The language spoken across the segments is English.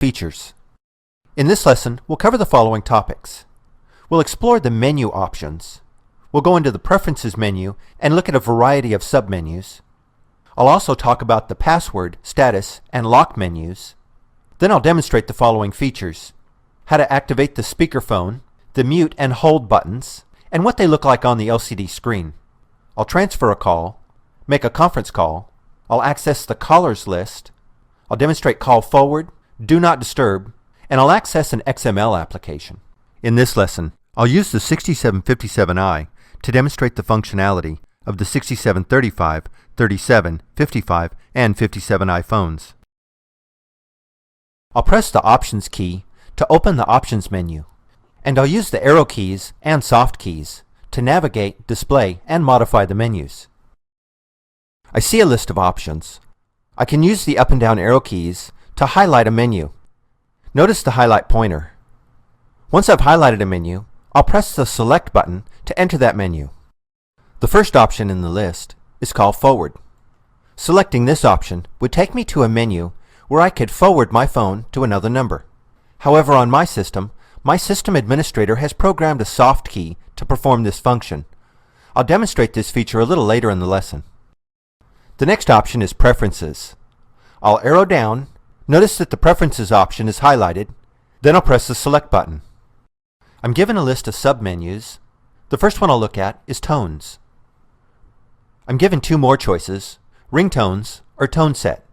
Features. In this lesson, we'll cover the following topics. We'll explore the menu options. We'll go into the Preferences menu and look at a variety of submenus. I'll also talk about the password, status, and lock menus. Then I'll demonstrate the following features: how to activate the speakerphone, the mute and hold buttons, and what they look like on the LCD screen. I'll transfer a call, make a conference call, I'll access the callers list, I'll demonstrate call forward, do not disturb, and I'll access an XML application. In this lesson, I'll use the 6757i to demonstrate the functionality of the 6735, 37, 55, and 57i phones. I'll press the Options key to open the Options menu, and I'll use the arrow keys and soft keys to navigate, display, and modify the menus. I see a list of options. I can use the up and down arrow keys to highlight a menu. Notice the highlight pointer. Once I've highlighted a menu, I'll press the Select button to enter that menu. The first option in the list is called Forward. Selecting this option would take me to a menu where I could forward my phone to another number. However, on my system administrator has programmed a soft key to perform this function. I'll demonstrate this feature a little later in the lesson. The next option is Preferences. I'll arrow down. Notice that the Preferences option is highlighted. Then I'll press the Select button. I'm given a list of submenus. The first one I'll look at is Tones. I'm given two more choices: ringtones or tone set.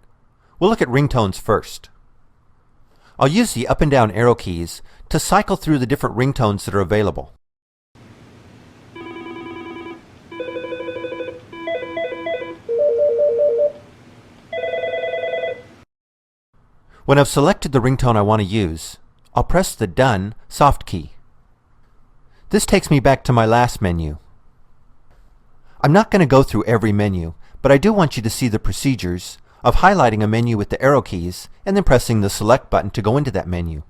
We'll look at ringtones first. I'll use the up and down arrow keys to cycle through the different ringtones that are available. When I've selected the ringtone I want to use, I'll press the Done soft key. This takes me back to my last menu. I'm not going to go through every menu, but I do want you to see the procedures of highlighting a menu with the arrow keys and then pressing the Select button to go into that menu.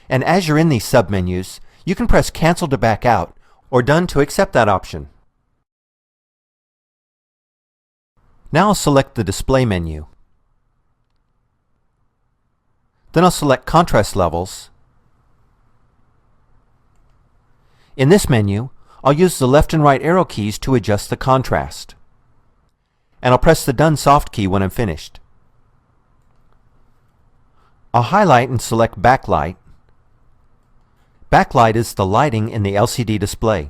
And as you're in these submenus, you can press Cancel to back out or Done to accept that option. Now I'll select the Display menu. Then I'll select Contrast Levels. In this menu, I'll use the left and right arrow keys to adjust the contrast. And I'll press the Done soft key when I'm finished. I'll highlight and select Backlight. Backlight is the lighting in the LCD display.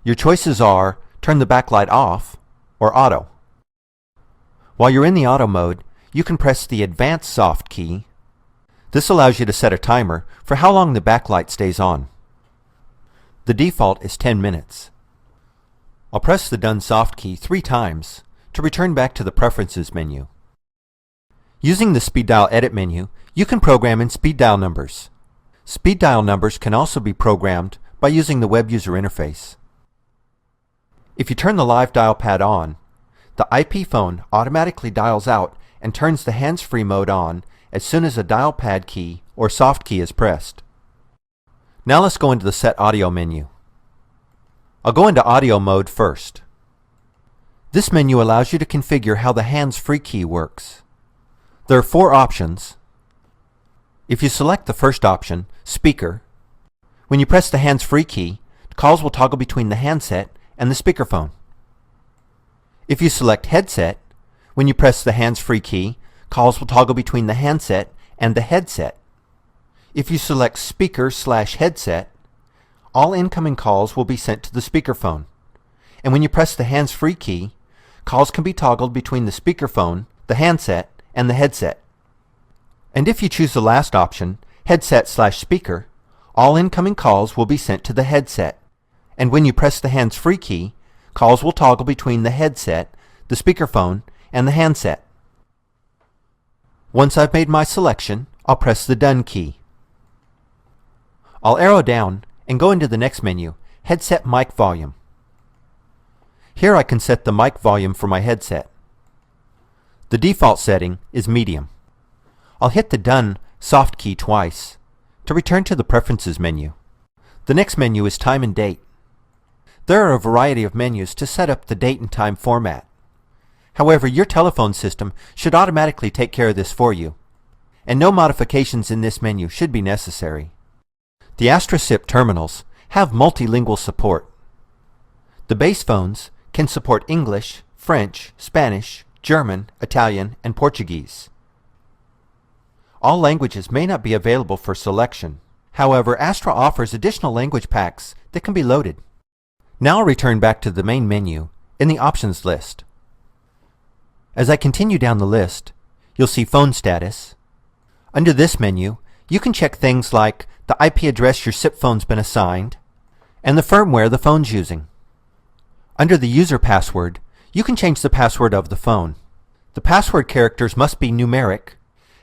Your choices are turn the backlight off or auto. While you're in the auto mode, you can press the Advanced soft key. This allows you to set a timer for how long the backlight stays on. The default is 10 minutes. I'll press the Done soft key 3 times to return back to the Preferences menu. Using the Speed Dial Edit menu, you can program in speed dial numbers. Speed dial numbers can also be programmed by using the web user interface. If you turn the live dial pad on, the IP phone automatically dials out and turns the hands-free mode on as soon as a dial pad key or soft key is pressed. Now let's go into the Set Audio menu. I'll go into Audio mode first. This menu allows you to configure how the hands-free key works. There are 4 options. If you select the first option, Speaker, when you press the hands-free key, calls will toggle between the handset and the speakerphone. If you select Headset, when you press the hands-free key, calls will toggle between the handset and the headset. If you select Speaker/Headset, all incoming calls will be sent to the speakerphone. And when you press the hands-free key, calls can be toggled between the speakerphone, the handset, and the headset. And if you choose the last option, Headset/Speaker, all incoming calls will be sent to the headset. And when you press the hands-free key, calls will toggle between the headset, the speakerphone, and the handset. Once I've made my selection, I'll press the Done key. I'll arrow down and go into the next menu, Headset Mic Volume. Here I can set the mic volume for my headset. The default setting is medium. I'll hit the Done soft key twice to return to the Preferences menu. The next menu is Time and Date. There are a variety of menus to set up the date and time format. However, your telephone system should automatically take care of this for you, and no modifications in this menu should be necessary. The Aastra SIP terminals have multilingual support. The base phones can support English, French, Spanish, German, Italian, and Portuguese. All languages may not be available for selection. However, Aastra offers additional language packs that can be loaded. Now I'll return back to the main menu in the options list. As I continue down the list, you'll see phone status. Under this menu, you can check things like the IP address your SIP phone's been assigned and the firmware the phone's using. Under the user password, you can change the password of the phone. The password characters must be numeric,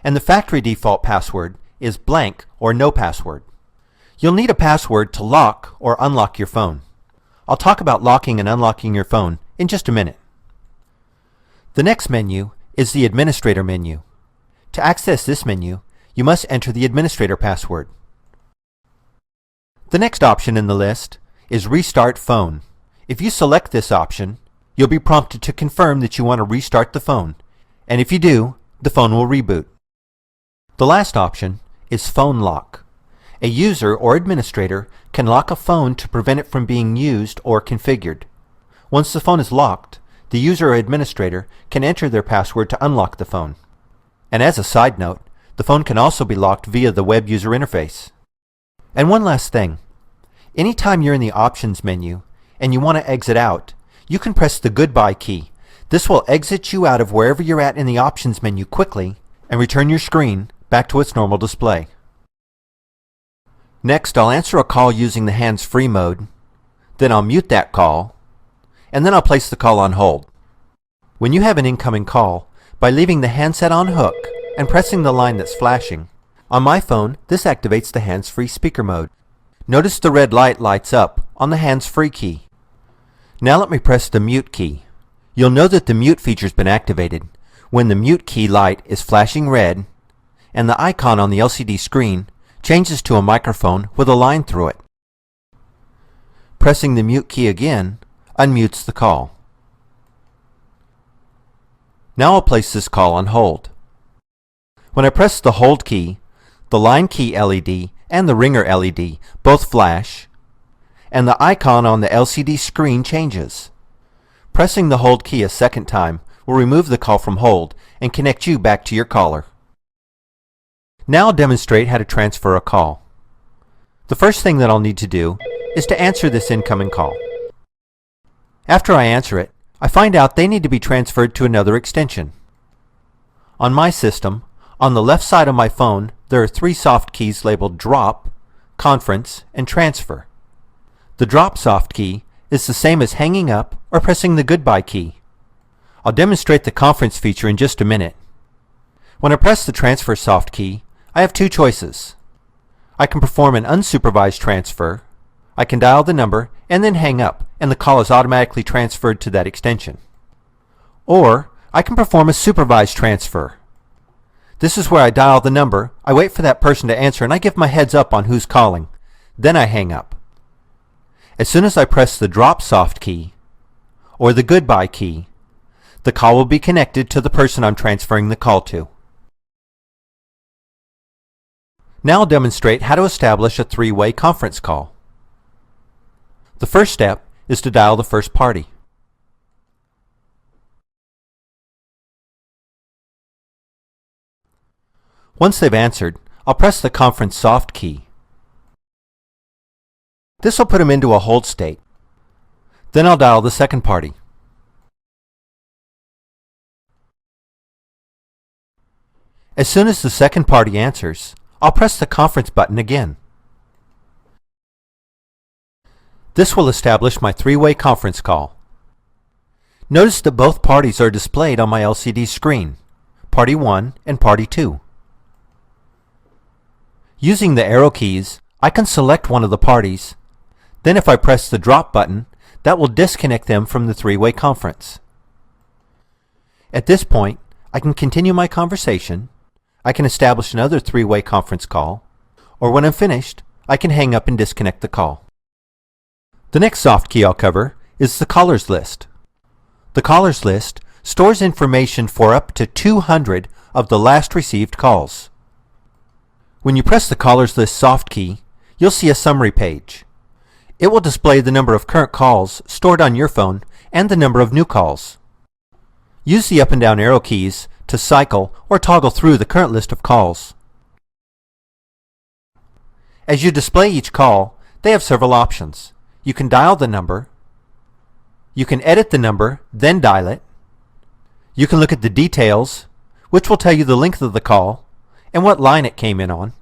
and the factory default password is blank or no password. You'll need a password to lock or unlock your phone. I'll talk about locking and unlocking your phone in just a minute. The next menu is the administrator menu. To access this menu, you must enter the administrator password. The next option in the list is Restart Phone. If you select this option, you'll be prompted to confirm that you want to restart the phone, and if you do, the phone will reboot. The last option is Phone Lock. A user or administrator can lock a phone to prevent it from being used or configured. Once the phone is locked, the user or administrator can enter their password to unlock the phone. And as a side note, the phone can also be locked via the web user interface. And one last thing. Anytime you're in the options menu and you want to exit out, you can press the goodbye key. This will exit you out of wherever you're at in the options menu quickly and return your screen back to its normal display. Next, I'll answer a call using the hands-free mode, then I'll mute that call, and then I'll place the call on hold. When you have an incoming call, by leaving the handset on hook and pressing the line that's flashing, on my phone, this activates the hands-free speaker mode. Notice the red light lights up on the hands-free key. Now let me press the mute key. You'll know that the mute feature's been activated when the mute key light is flashing red and the icon on the LCD screen changes to a microphone with a line through it. Pressing the mute key again unmutes the call. Now I'll place this call on hold. When I press the hold key, the line key LED and the ringer LED both flash, and the icon on the LCD screen changes. Pressing the hold key a second time will remove the call from hold and connect you back to your caller. Now I'll demonstrate how to transfer a call. The first thing that I'll need to do is to answer this incoming call. After I answer it, I find out they need to be transferred to another extension. On my system, on the left side of my phone, there are three soft keys labeled Drop, Conference, and Transfer. The Drop soft key is the same as hanging up or pressing the goodbye key. I'll demonstrate the conference feature in just a minute. When I press the Transfer soft key, I have two choices. I can perform an unsupervised transfer, I can dial the number and then hang up and the call is automatically transferred to that extension. Or I can perform a supervised transfer. This is where I dial the number, I wait for that person to answer and I give my heads up on who's calling. Then I hang up. As soon as I press the Drop soft key or the goodbye key, the call will be connected to the person I'm transferring the call to. Now I'll demonstrate how to establish a three-way conference call. The first step is to dial the first party. Once they've answered, I'll press the conference soft key. This will put them into a hold state. Then I'll dial the second party. As soon as the second party answers, I'll press the conference button again. This will establish my three-way conference call. Notice that both parties are displayed on my LCD screen, Party 1 and Party 2. Using the arrow keys, I can select one of the parties. Then if I press the drop button, that will disconnect them from the three-way conference. At this point, I can continue my conversation, I can establish another three-way conference call, or when I'm finished, I can hang up and disconnect the call. The next soft key I'll cover is the callers list. The callers list stores information for up to 200 of the last received calls. When you press the Callers List soft key, you'll see a summary page. It will display the number of current calls stored on your phone and the number of new calls. Use the up and down arrow keys to cycle or toggle through the current list of calls. As you display each call, they have several options. You can dial the number, you can edit the number, then dial it, you can look at the details, which will tell you the length of the call and what line it came in on.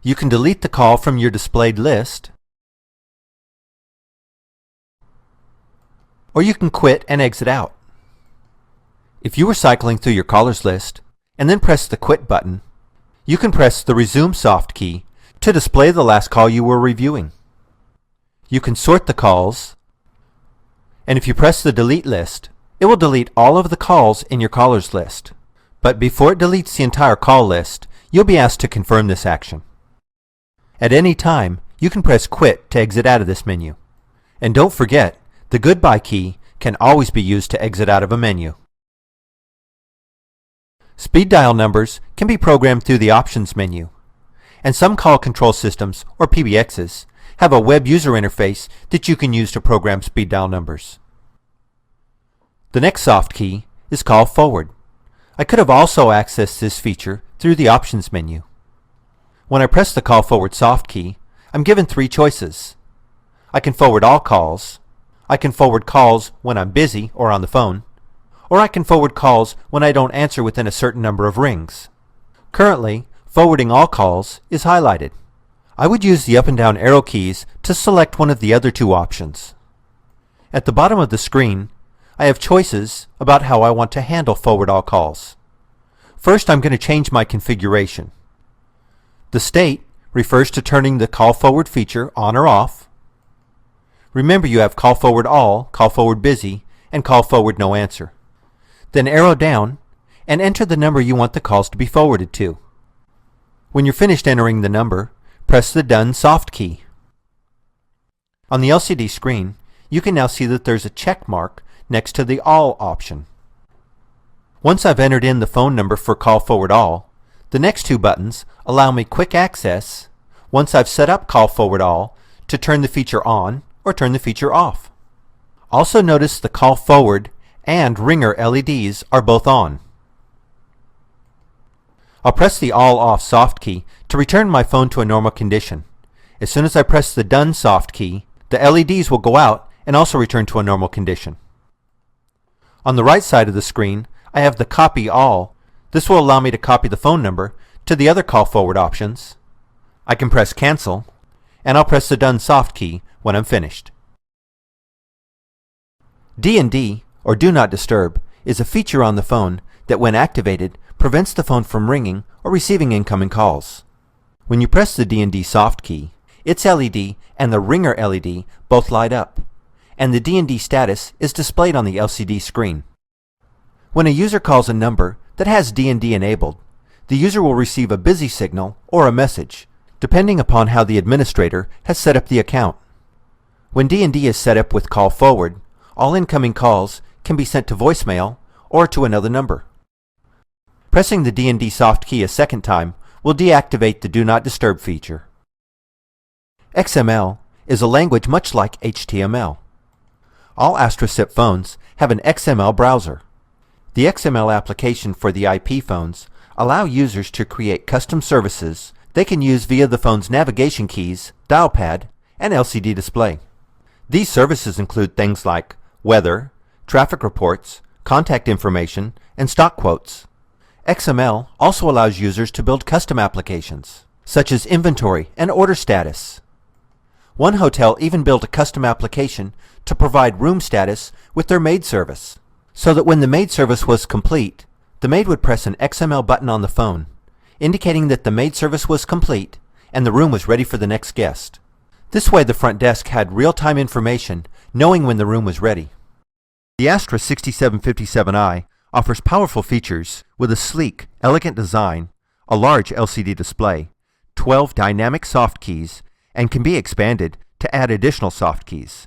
You can delete the call from your displayed list, or you can quit and exit out. If you were cycling through your callers list and then press the Quit button, you can press the Resume soft key to display the last call you were reviewing. You can sort the calls, and if you press the Delete list, it will delete all of the calls in your callers list. But before it deletes the entire call list, you'll be asked to confirm this action. At any time, you can press Quit to exit out of this menu. And don't forget, the Goodbye key can always be used to exit out of a menu. Speed dial numbers can be programmed through the Options menu, and some call control systems, or PBXs, have a web user interface that you can use to program speed dial numbers. The next soft key is Call Forward. I could have also accessed this feature through the Options menu. When I press the Call Forward soft key, I'm given three choices. I can forward all calls, I can forward calls when I'm busy or on the phone, or I can forward calls when I don't answer within a certain number of rings. Currently, forwarding all calls is highlighted. I would use the up and down arrow keys to select one of the other two options. At the bottom of the screen, I have choices about how I want to handle forward all calls. First, I'm going to change my configuration. The state refers to turning the Call Forward feature on or off. Remember, you have Call Forward All, Call Forward Busy, and Call Forward No Answer. Then arrow down and enter the number you want the calls to be forwarded to. When you're finished entering the number, press the Done soft key. On the LCD screen, you can now see that there's a check mark next to the All option. Once I've entered in the phone number for Call Forward All, the next two buttons allow me quick access, once I've set up Call Forward All, to turn the feature on or turn the feature off. Also notice the Call Forward and Ringer LEDs are both on. I'll press the All Off soft key to return my phone to a normal condition. As soon as I press the Done soft key, the LEDs will go out and also return to a normal condition. On the right side of the screen, I have the Copy All. This will allow me to copy the phone number to the other Call Forward options. I can press Cancel, and I'll press the Done soft key when I'm finished. D&D, or Do Not Disturb, is a feature on the phone that, when activated, prevents the phone from ringing or receiving incoming calls. When you press the D&D soft key, its LED and the Ringer LED both light up, and the D&D status is displayed on the LCD screen. When a user calls a number that has D&D enabled, the user will receive a busy signal or a message, depending upon how the administrator has set up the account. When D&D is set up with Call Forward, all incoming calls can be sent to voicemail or to another number. Pressing the D&D soft key a second time will deactivate the Do Not Disturb feature. XML is a language much like HTML. All Aastra SIP phones have an XML browser. The XML application for the IP phones allow users to create custom services they can use via the phone's navigation keys, dial pad, and LCD display. These services include things like weather, traffic reports, contact information, and stock quotes. XML also allows users to build custom applications, such as inventory and order status. One hotel even built a custom application to provide room status with their maid service, so that when the maid service was complete, the maid would press an XML button on the phone, indicating that the maid service was complete and the room was ready for the next guest. This way the front desk had real-time information, knowing when the room was ready. The Aastra 6735i offers powerful features with a sleek, elegant design, a large LCD display, 12 dynamic soft keys, and can be expanded to add additional soft keys.